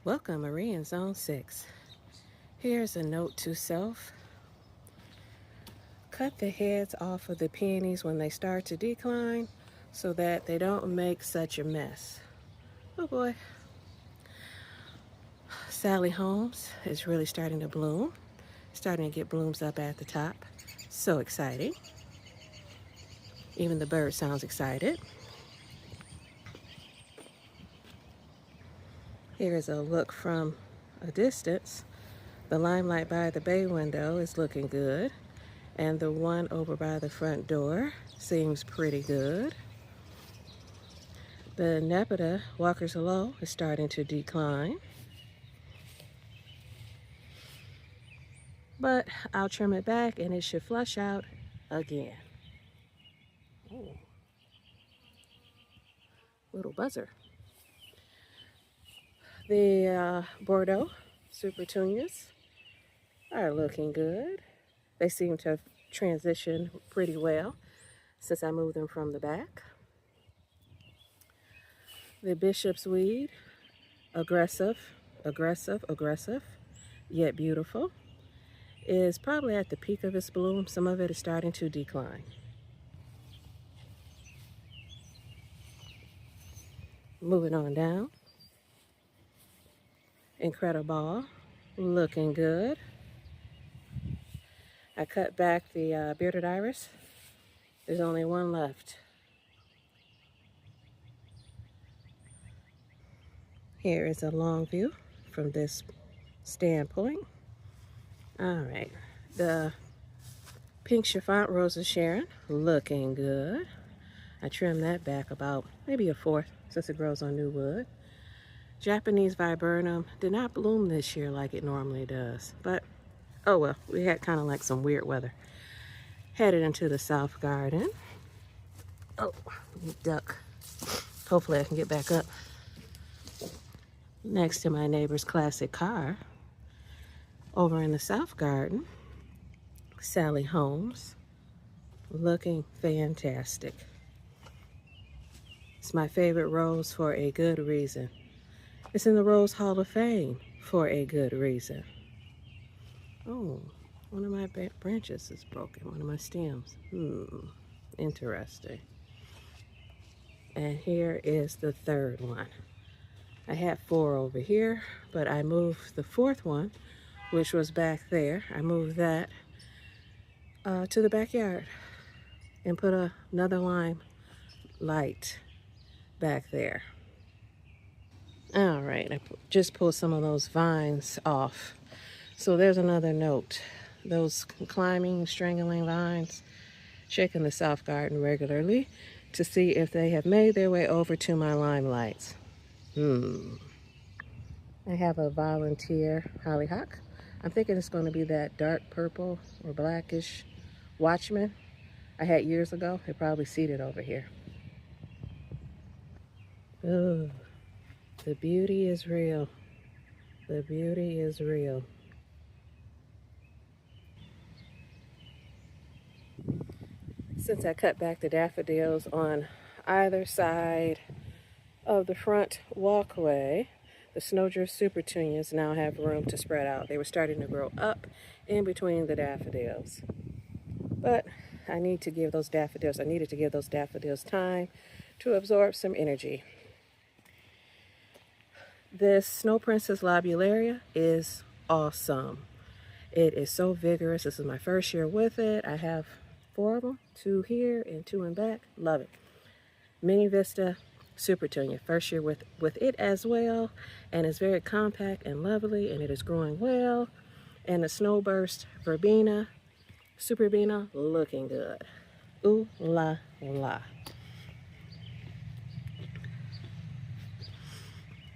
Welcome, Marie in Zone 6. Here's a note to self. Cut the heads off of the peonies when they start to decline so that they don't make such a mess. Oh boy. Sally Holmes is really starting to bloom. Starting to get blooms up at the top. So exciting. Even the bird sounds excited. Here's a look from a distance. The limelight by the bay window is looking good. And the one over by the front door seems pretty good. The Nepeta, Walker's Aloe, is starting to decline. But I'll trim it back and it should flush out again. Oh, little buzzer. The Bordeaux Super Petunias are looking good. They seem to have transitioned pretty well since I moved them from the back. The Bishop's Weed, aggressive, yet beautiful, is probably at the peak of its bloom. Some of it is starting to decline. Moving on down. Incredible, looking good. I cut back the bearded iris. There's only one left. Here is a long view from this standpoint. All right, the pink chiffon rose of Sharon, looking good. I trimmed that back about maybe a fourth since it grows on new wood. Japanese viburnum did not bloom this year like it normally does, but oh well, we had kind of like some weird weather. Headed into the south garden. Oh, duck. Hopefully I can get back up. Next to my neighbor's classic car. Over in the south garden, Sally Holmes, looking fantastic. It's my favorite rose for a good reason. It's in the Rose Hall of Fame for a good reason. Oh, one of my branches is broken, one of my stems. Interesting. And here is the third one. I had 4 over here, but I moved the 4th one, which was back there. I moved that to the backyard and put another lime light back there. All right, I just pulled some of those vines off. So there's another note. Those climbing, strangling vines, checking the south garden regularly to see if they have made their way over to my lime lights. I have a volunteer hollyhock. I'm thinking it's going to be that dark purple or blackish watchman I had years ago. It probably seeded over here. Ooh, the beauty is real. The beauty is real. Since I cut back the daffodils on either side of the front walkway, the Snowdrift Super Petunias now have room to spread out. They were starting to grow up in between the daffodils. But I needed to give those daffodils time to absorb some energy. This Snow Princess lobularia is awesome. It is so vigorous. This is my first year with it. I have 4 of them, 2 here and 2 in back. Love it. Mini Vista Super Petunia, first year with it as well, and it's very compact and lovely, and it is growing well. And the Snowburst Verbena, Super Verbena, looking good. Ooh la la.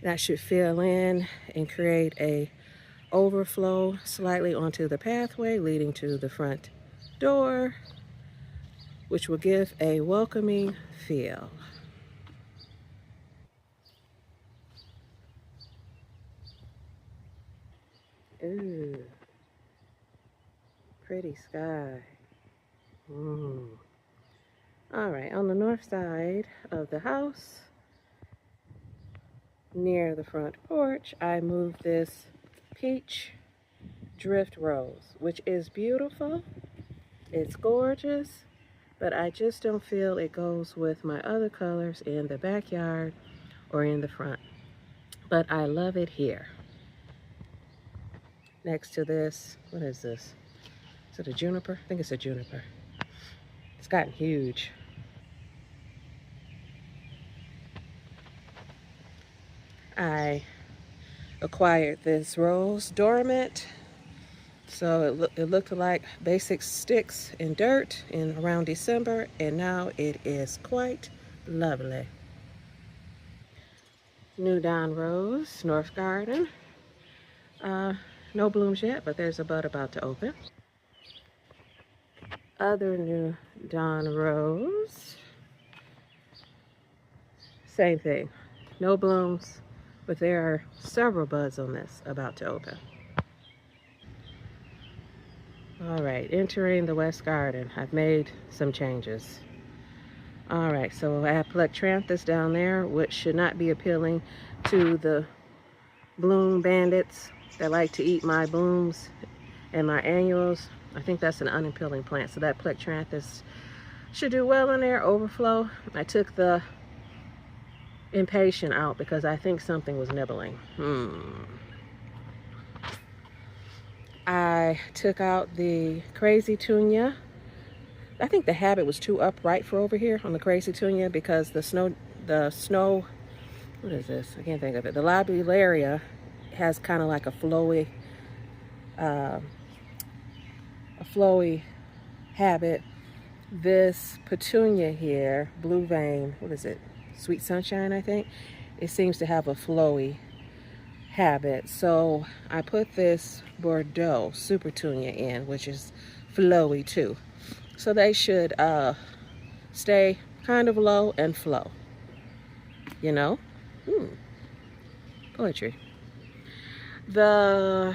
That should fill in and create a overflow slightly onto the pathway leading to the front door, which will give a welcoming feel. Ooh, pretty sky. All right, on the north side of the house, near the front porch, I moved this peach drift rose, which is beautiful. It's gorgeous, but I just don't feel it goes with my other colors in the backyard or in the front. But I love it here. Next to this, what is this? Is it a juniper? I think it's a juniper. It's gotten huge. I acquired this rose dormant. So it looked like basic sticks and dirt in around December, and now it is quite lovely. New Dawn Rose, North Garden. No blooms yet, but there's a bud about to open. Other New Dawn Rose. Same thing. No blooms, but there are several buds on this about to open. All right, entering the West Garden. I've made some changes. All right, so I have Plectranthus down there, which should not be appealing to the bloom bandits that like to eat my blooms and my annuals. I think that's an unappealing plant, so that Plectranthus should do well in there, overflow. I took the impatient out because I think something was nibbling. I took out the crazy Petunia. I think the habit was too upright for over here on the crazy Petunia because the snow, what is this? I can't think of it. The lobelia has kind of like a flowy habit. This Petunia here, blue vein, what is it? Sweet Sunshine, I think. It seems to have a flowy habit. So I put this Bordeaux Super Petunia in, which is flowy too. So they should stay kind of low and flow. You know? Poetry. The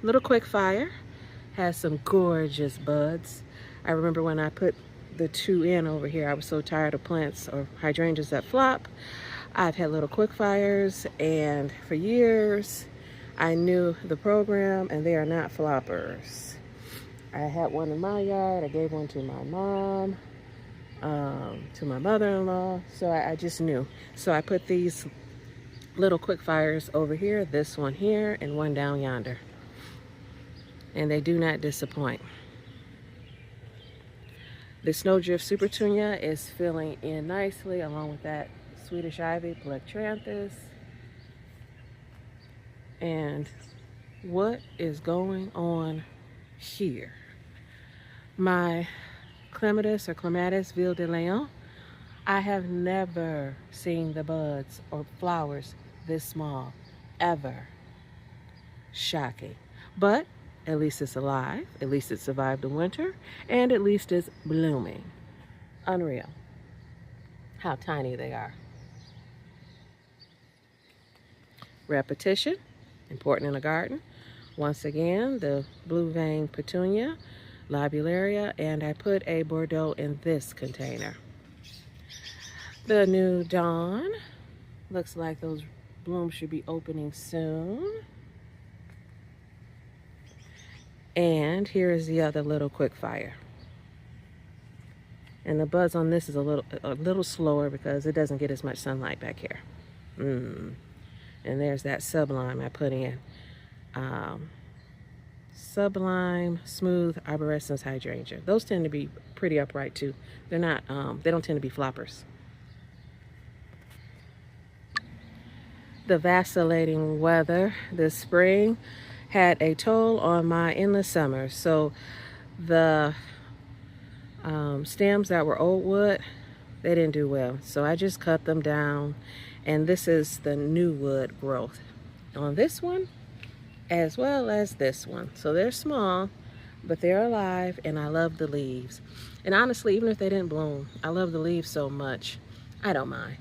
Little Quickfire has some gorgeous buds. I remember when I put the two in over here, I was so tired of plants or hydrangeas that flop. I've had Little Quickfires, and for years I knew the program, and they are not floppers. I had one in my yard. I gave one to my mom, to my mother-in-law, so I just knew. So I put these Little Quickfires over here, this one here, and one down yonder. And they do not disappoint. The Snowdrift Super Petunia is filling in nicely, along with that Swedish Ivy, Plectranthus. And what is going on here? My Clematis or Clematis Ville de Leon, I have never seen the buds or flowers this small, ever. Shocking. But at least it's alive, at least it survived the winter, and at least it's blooming. Unreal how tiny they are. Repetition, important in a garden. Once again, the blue vein Petunia, lobularia, and I put a Bordeaux in this container. The New Dawn, looks like those blooms should be opening soon. And here is the other Little Quickfire. And the buds on this is a little slower because it doesn't get as much sunlight back here. And there's that Sublime I put in. Sublime Smooth Arborescens Hydrangea. Those tend to be pretty upright too. They're not, they don't tend to be floppers. The vacillating weather this spring had a toll on my endless summer. So the stems that were old wood, they didn't do well. So I just cut them down, and this is the new wood growth on this one as well as this one. So they're small, but they're alive, and I love the leaves. And honestly, even if they didn't bloom, I love the leaves so much, I don't mind.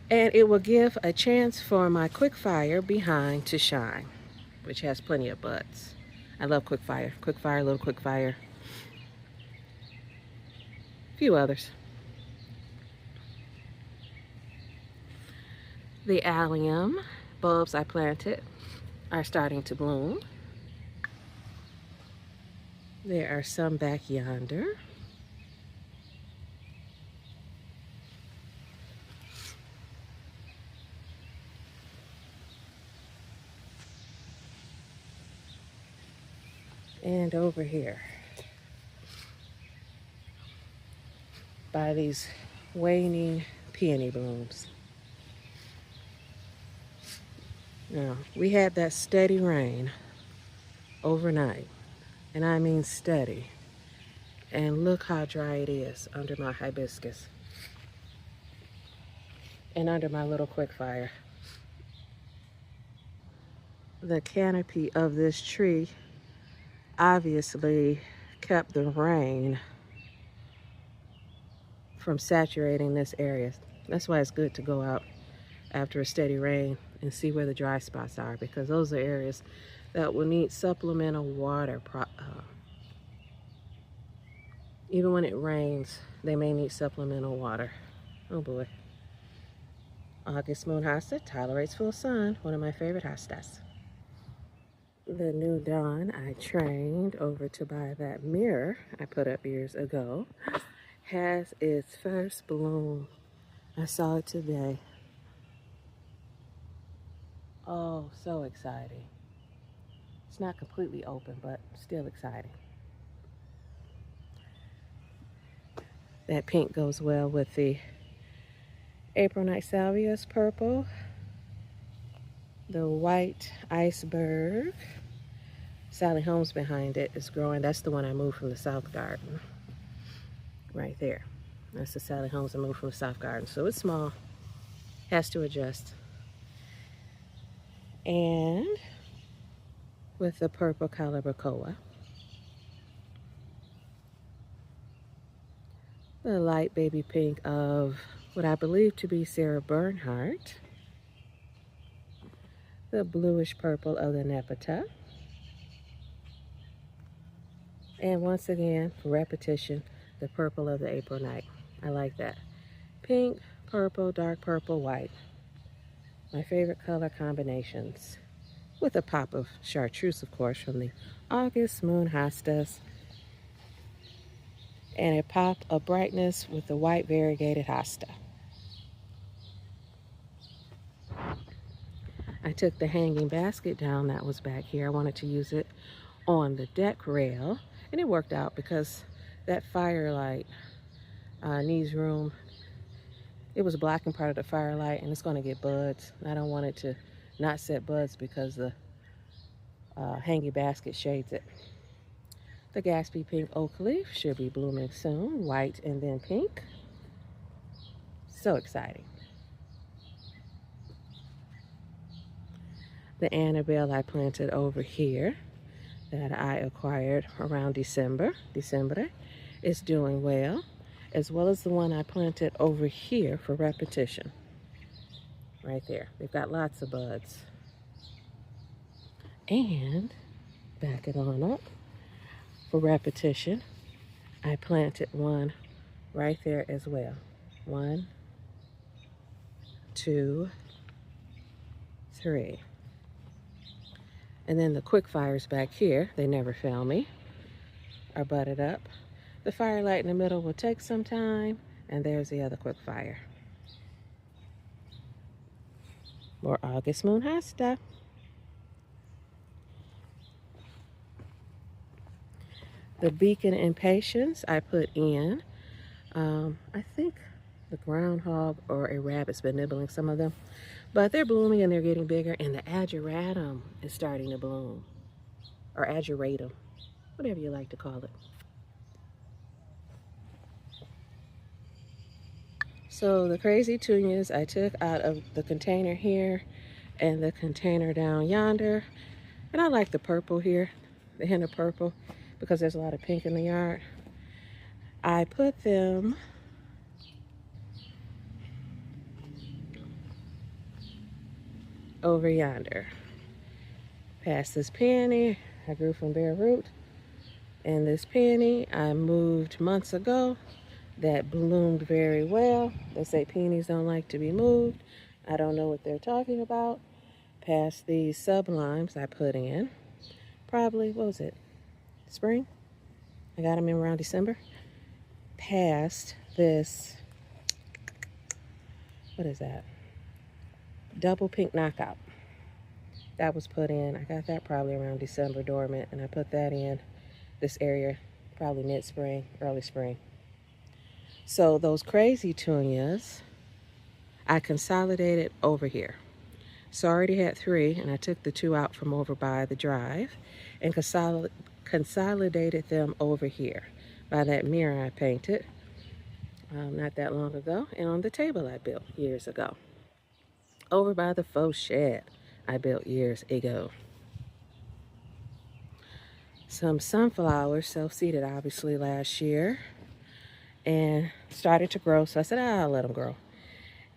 And it will give a chance for my Quickfire behind to shine, which has plenty of buds. I love Quickfire. Quickfire, Little Quickfire. A few others. The allium bulbs I planted are starting to bloom. There are some back yonder. And over here by these waning peony blooms. Now, we had that steady rain overnight, and I mean steady. And look how dry it is under my hibiscus and under my little quick fire. The canopy of this tree obviously kept the rain from saturating this area. That's why it's good to go out after a steady rain and see where the dry spots are, because those are areas that will need supplemental water. Even when it rains, they may need supplemental water. Oh boy. August moon hosta tolerates full sun, one of my favorite hostas. The new dawn I trained over to buy that mirror I put up years ago has its first bloom. I saw it today. Oh, so exciting. It's not completely open, but still exciting. That pink goes well with the April night salvias purple. The white iceberg, Sally Holmes behind it, is growing. That's the one I moved from the south garden. Right there. That's the Sally Holmes I moved from the south garden. So it's small, has to adjust. And with the purple calibrachoa, the light baby pink of what I believe to be Sarah Bernhardt, the bluish purple of the Nepeta, and once again, for repetition, the purple of the April night. I like that. Pink, purple, dark purple, white. My favorite color combinations. With a pop of chartreuse, of course, from the August moon hostas. And a pop of brightness with the white variegated hosta. I took the hanging basket down that was back here. I wanted to use it on the deck rail, and it worked out because that firelight needs room. It was blocking part of the firelight, and it's going to get buds. I don't want it to not set buds because the hanging basket shades it. The Gatsby pink oak leaf should be blooming soon, white and then pink. So exciting. The Annabelle I planted over here that I acquired around December is doing well, as well as the one I planted over here for repetition. Right there. They've got lots of buds. And back it on up for repetition, I planted one right there as well. 1, 2, 3. And then the quick fires back here, they never fail me, are budded up. The firelight in the middle will take some time, and there's the other quick fire. More August moon hosta. The beacon impatiens I put in. I think the groundhog or a rabbit's been nibbling some of them. But they're blooming and they're getting bigger, and the ageratum is starting to bloom. Or ageratum, whatever you like to call it. So the crazy petunias I took out of the container here and the container down yonder. And I like the purple here, the hint of purple, because there's a lot of pink in the yard. I put them over yonder. Past this peony I grew from bare root. And this peony I moved months ago that bloomed very well. They say peonies don't like to be moved. I don't know what they're talking about. Past these sublimes I put in, probably, what was it, spring? I got them in around December. Past this, what is that? Double pink knockout. That was put in. I got that probably around December dormant, and I put that in this area probably mid-spring, early spring. So those crazy Petunias, I consolidated over here. So I already had 3, and I took the 2 out from over by the drive and consolidated them over here by that mirror I painted not that long ago, and on the table I built years ago. Over by the faux shed I built years ago. Some sunflowers self-seeded obviously last year and started to grow, so I said I'll let them grow.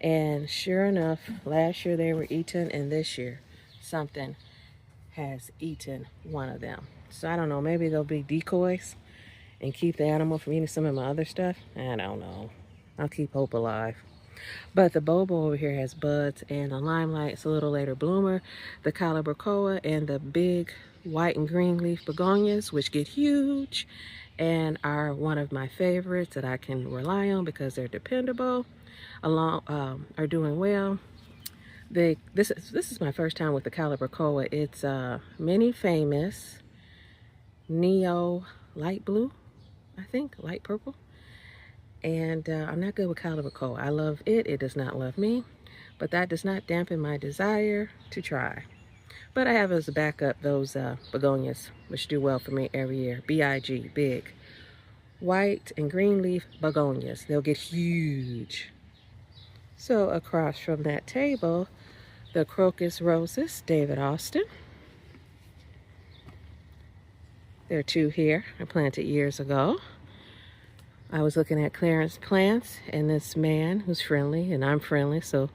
And sure enough, last year they were eaten, and this year something has eaten one of them. So I don't know, maybe they'll be decoys and keep the animal from eating some of my other stuff. I don't know. I'll keep hope alive. But the bobo over here has buds, and the limelight's a little later bloomer, the calibrachoa, and the big white and green leaf begonias, which get huge and are one of my favorites that I can rely on because they're dependable, are doing well. This is my first time with the calibrachoa. It's mini famous neo light blue, I think, light purple. And I'm not good with calibrachoa. I love it. It does not love me. But that does not dampen my desire to try. But I have as a backup those begonias, which do well for me every year. B-I-G, big. White and green leaf begonias. They'll get huge. So across from that table, the crocus roses, David Austin. There are 2 here. I planted years ago. I was looking at clearance plants, and this man who's friendly, and I'm friendly, so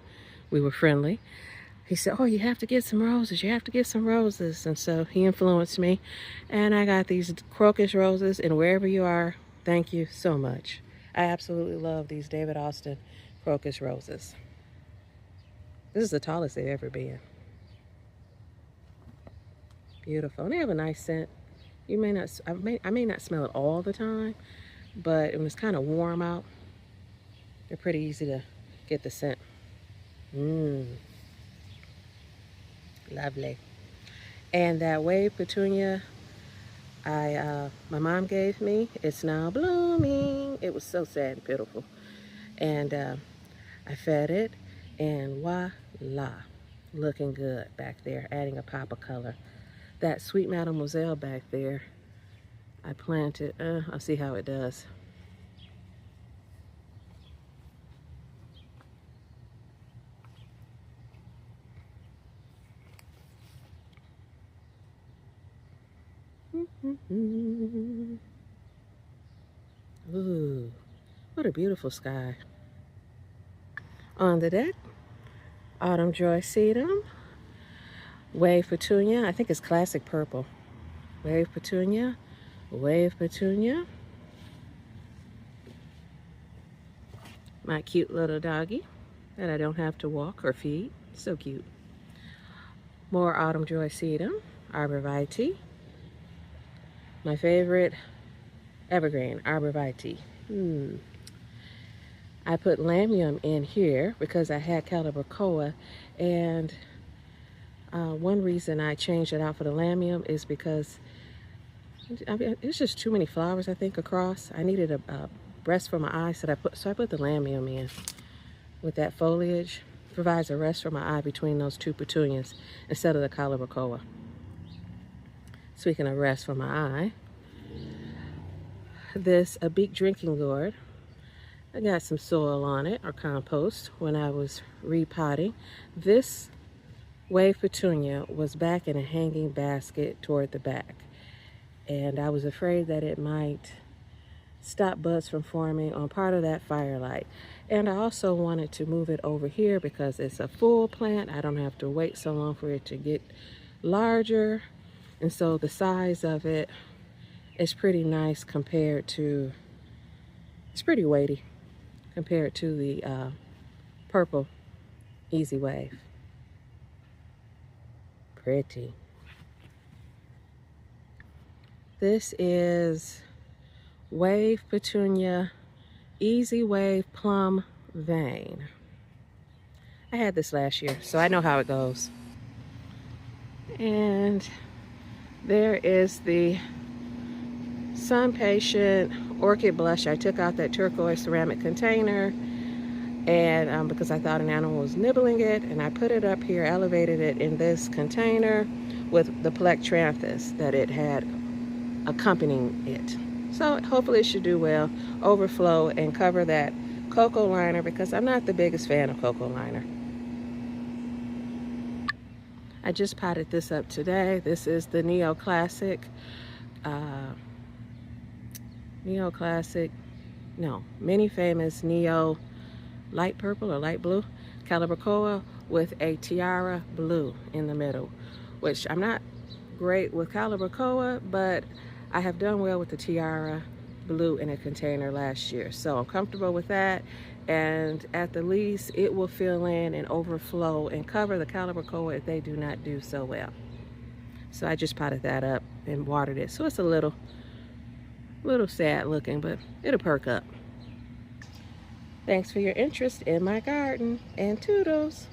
we were friendly. He said, oh, you have to get some roses. You have to get some roses. And so he influenced me, and I got these crocus roses, and wherever you are, thank you so much. I absolutely love these David Austin crocus roses. This is the tallest they've ever been. Beautiful. And they have a nice scent. You may not, I may not smell it all the time, but when it's kind of warm out, they're pretty easy to get the scent. Lovely. And that wave petunia my mom gave me, it's now blooming. It was so sad and pitiful. And I fed it, and voila, looking good back there, adding a pop of color. That sweet mademoiselle back there, I planted. I'll see how it does. Ooh, what a beautiful sky. On the deck, autumn joy sedum, wave petunia. I think it's classic purple. Wave petunia, wave petunia. My cute little doggy that I don't have to walk or feed. So cute. More autumn joy sedum, arborvitae. My favorite evergreen, arborvitae. I put lamium in here because I had calibrachoa, and one reason I changed it out for the lamium is because it's just too many flowers, I think, across. I needed a rest for my eyes, so I put the lamium in with that foliage. Provides a rest for my eye between those 2 petunias instead of the calibrachoa. Speaking of rest for my eye, a big drinking gourd. I got some soil on it, or compost, when I was repotting. This wave petunia was back in a hanging basket toward the back, and I was afraid that it might stop buds from forming on part of that firelight. And I also wanted to move it over here because it's a full plant. I don't have to wait so long for it to get larger, and so the size of it is pretty nice compared to, it's pretty weighty compared to the purple Easy Wave. pretty. This is Wave Petunia Easy Wave Plum Vein. I had this last year, so I know how it goes. And there is the Sun Patient Orchid Blush. I took out that turquoise ceramic container, and because I thought an animal was nibbling it, and I put it up here, elevated it in this container with the Plectranthus that it had accompanying it. So hopefully it should do well, overflow, and cover that cocoa liner, because I'm not the biggest fan of cocoa liner. I just potted this up today. This is the Neoclassic, Mini Famous Neo light purple or light blue Calibrachoa with a tiara blue in the middle, which I'm not great with Calibrachoa, but I have done well with the tiara blue in a container last year, so I'm comfortable with that. And at the least, it will fill in and overflow and cover the Calibrachoa if they do not do so well. So I just potted that up and watered it, so it's a little sad looking, but it'll perk up. Thanks for your interest in my garden, and toodles.